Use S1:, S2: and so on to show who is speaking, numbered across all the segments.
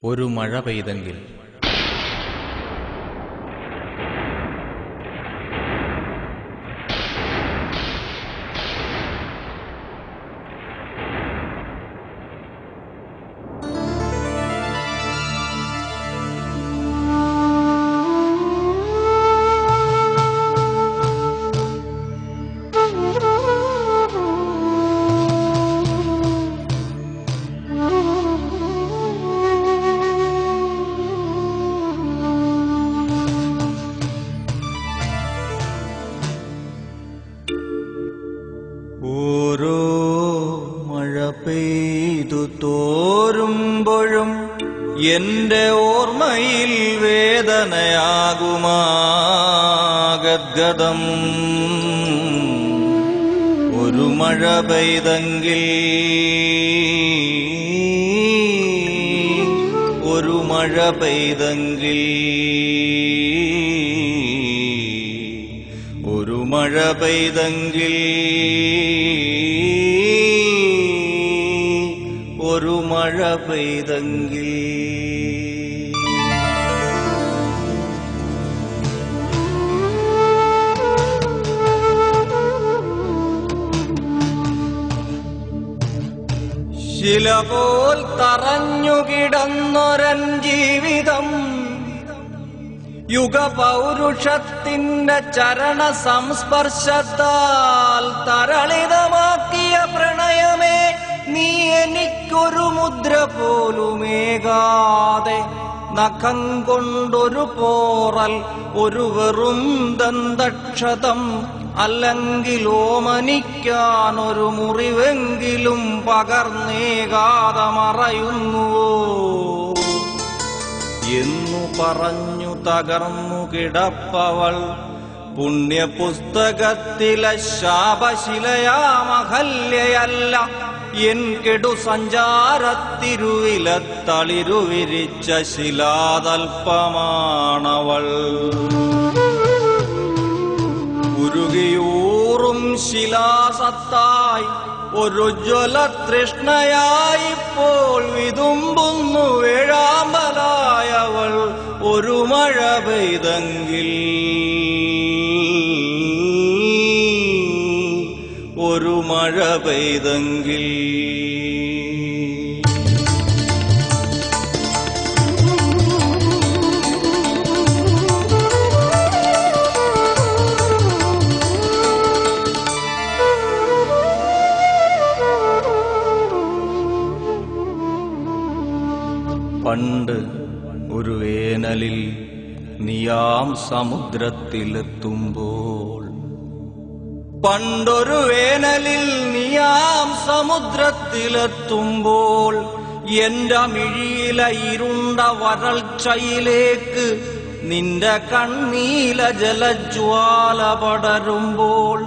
S1: ഒരു മഴ പെയ്തെങ്കിൽ ഓരോ മഴ പെയ്തു തോരുമ്പോഴും എന്റെ ഓർമ്മയിൽ വേദനയാകുമാഗദ്ഗതം. ഒരു മഴ പെയ്തെങ്കിൽ ഒരു മഴ പെയ്തെങ്കിൽ ഒരു മഴ പെയ്തെങ്കിൽ ഒരു മഴ പെയ്തെങ്കിൽ ശില പോൽ തറഞ്ഞുകിടന്നൊരൻ ജീവിതം യുഗപൗരുഷത്തിന്റെ ചരണ സംസ്പർശത്താൽ തരളിതമാക്കിയ പ്രണയമേ, നീ എനിക്കൊരു മുദ്ര പോലുമേകാതെ നഖം കൊണ്ടൊരു പോറൽ, ഒരു വെറും ദന്തക്ഷതം, അല്ലെങ്കിൽ ഓമനിക്കാനൊരു മുറിവെങ്കിലും പകർന്നേകാതെ മറയുന്നുവോ എന്നു പറഞ്ഞു തകർന്നു കിടപ്പവൾ പുണ്യപുസ്തകത്തിലെ ശാപശിലയാമഹല്യയല്ല, എൻ കെടു സഞ്ചാരത്തിരുവിലെ തളിരുവിരിച്ച ശിലാതൽപ്പമാണവൾ. ഉരുകിയൂറും ശിലാസത്തായി ഒരു ജ്വലതൃഷ്ണയായിപ്പോൾ വിതുമ്പുന്നു വേഴാമ്പലായവൾ. ഒരു മഴ പെയ്തെങ്കിൽ ഒരു മഴ പെയ്തെങ്കിൽ പണ്ട് ഒരു വേനലിൽ നീയാം സമുദ്രത്തിലെത്തുമ്പോൾ, പണ്ടൊരു വേനലിൽ നീയാം സമുദ്രത്തിലെത്തുമ്പോൾ, എന്റെ മിഴിയിലെ ഇരുണ്ട വരൾച്ചയിലേക്ക് നിന്റെ കണ്ണീല ജലജ്വാല പടരുമ്പോൾ,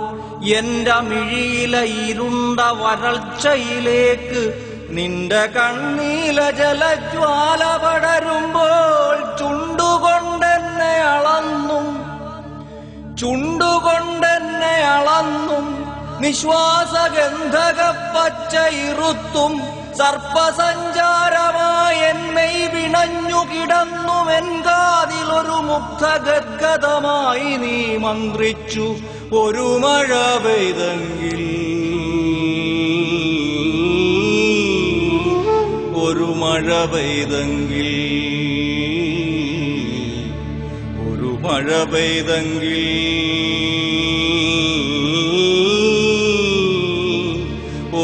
S1: എന്റെ മിഴിയിലെ ഇരുണ്ട വരൾച്ചയിലേക്ക് നിന്റെ കണ്ണീല ജലജ്വാല പടരുമ്പോൾ, ചുണ്ടുകൊണ്ടെന്നെ അളന്നും ചുണ്ടുകൊണ്ടെന്നെ അളന്നും നിശ്വാസഗന്ധക പച്ച ഇരുത്തും സർപ്പസഞ്ചാരമായി എന്മൈ വിണഞ്ഞു കിടന്നുമെൻ കാതിലൊരു മുഗ്ധഗദ്ഗതമായി നീ മന്ത്രിച്ചു. ഒരു മഴ പെയ്തെങ്കിൽ ഒരു മഴ പെയ്തെങ്കിൽ ഒരു മഴ പെയ്തെങ്കിൽ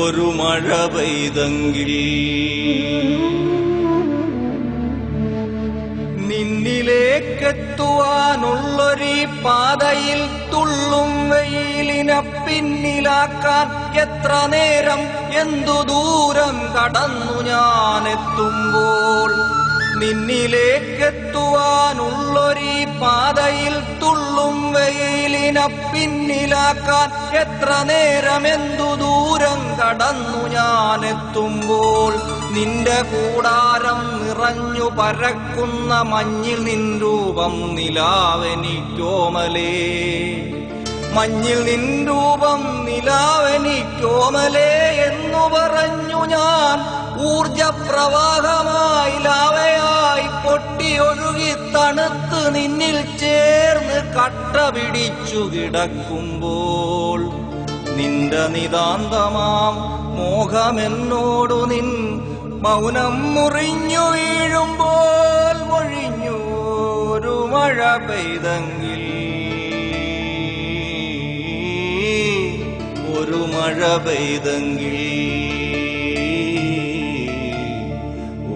S1: ഒരു മഴ പെയ്തെങ്കിൽ നിന്നിലേക്കെത്തുവാനുള്ളൊരീ പാതയിൽ തുള്ളും വെയിലിനെ പിന്നിലാക്കാൻ എത്ര നേരം എന്തു ദൂരം കടന്നു ഞാനെത്തുമ്പോൾ, നിന്നിലേക്കെത്തുവാനുള്ളൊരീ പാതയിൽ തുള്ളും വെയിലിനെ പിന്നിലാക്കാൻ എത്ര നേരം എന്തു ദൂരം കടന്നു ഞാനെത്തുമ്പോൾ, നിന്റെ കൂടാരം നിറഞ്ഞു പരക്കുന്ന മഞ്ഞിൽ നിൻ രൂപം നിലാവെനിക്കോമലേ, മഞ്ഞിൽ നിൻ രൂപം നിലാവെനിക്കോമലേ എന്നു പറഞ്ഞു ഞാൻ ഊർജപ്രവാഹമായി ലാവയാ തണുത്ത് നിന്നിൽ ചേർന്ന് കട്ട പിടിച്ചു കിടക്കുമ്പോൾ നിന്റെ നിതാന്തമാം മോഹമെന്നോടു നിൻ മൗനം മുറിഞ്ഞു വീഴുമ്പോൾ മൊഴിഞ്ഞു ഒരു മഴ പെയ്തെങ്കിൽ ഒരു മഴ പെയ്തെങ്കിൽ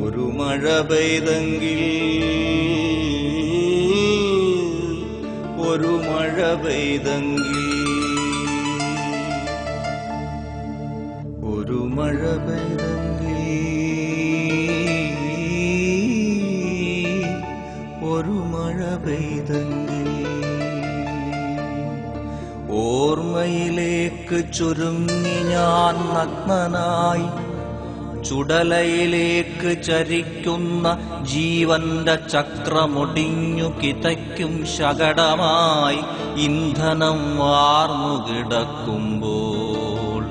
S1: ഒരു മഴ പെയ്തെങ്കിൽ ഒരു മഴ പെയ്തെങ്കിൽ ഒരു മഴ പെയ്തെങ്കിൽ ഒരു മഴ പെയ്തെങ്കിൽ ഓർമ്മയിലേക്ക് ചുരുങ്ങി ഞാൻ നഗ്നനായി ചുടലയിലേക്ക് ചരിക്കുന്ന ജീവന്റെ ചക്രമൊടിഞ്ഞു കിതയ്ക്കും ശകടമായി ഇന്ധനം വാർന്നു കിടക്കുമ്പോൾ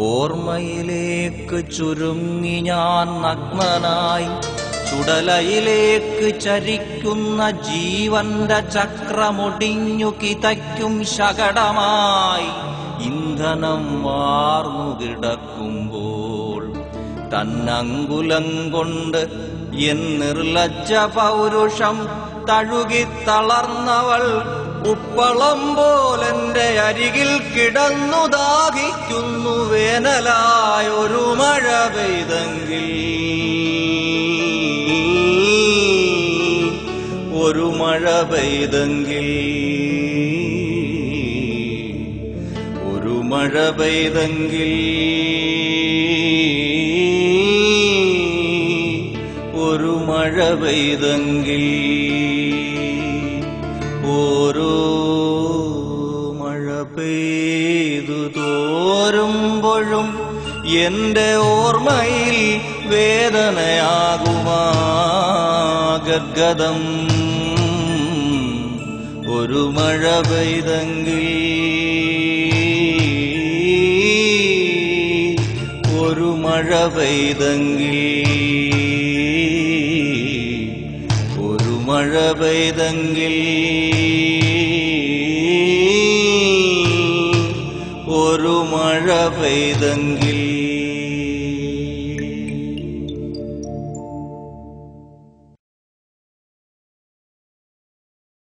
S1: ഓർമ്മയിലേക്ക് ചുരുങ്ങി ഞാൻ നഗ്നനായി ചുടലയിലേക്ക് ചരിക്കുന്ന ജീവന്റെ ചക്രമൊടിഞ്ഞു കിതയ്ക്കും ശകടമായി ഇന്ധനം വാർന്നു കിടക്കുമ്പോൾ തന്നങ്കുലം കൊണ്ട് എൻ നിർലജ്ജ പൗരുഷം തഴുകിത്തളർന്നവൾ ഉപ്പളം പോലെന്റെ അരികിൽ കിടന്നു ദാഹിക്കുന്നു വേനലായൊരു മഴ പെയ്തെങ്കിൽ ഒരു മഴ പെയ്തെങ്കിൽ ഒരു മഴ പെയ്തെങ്കിൽ ഒരു മഴ പെയ്തെങ്കിൽ ഓരോ മഴ പെയ്തു തോരുമ്പോഴും എന്റെ ഓർമ്മയിൽ വേദനയാകുമാ ഗദ്ഗദം ഒരു മഴ പെയ്തെങ്കിൽ ഒരു മഴ പെയ്തെങ്കിൽ ഒരു മഴ പെയ്തെങ്കിൽ ഒരു മഴ പെയ്തെങ്കിൽ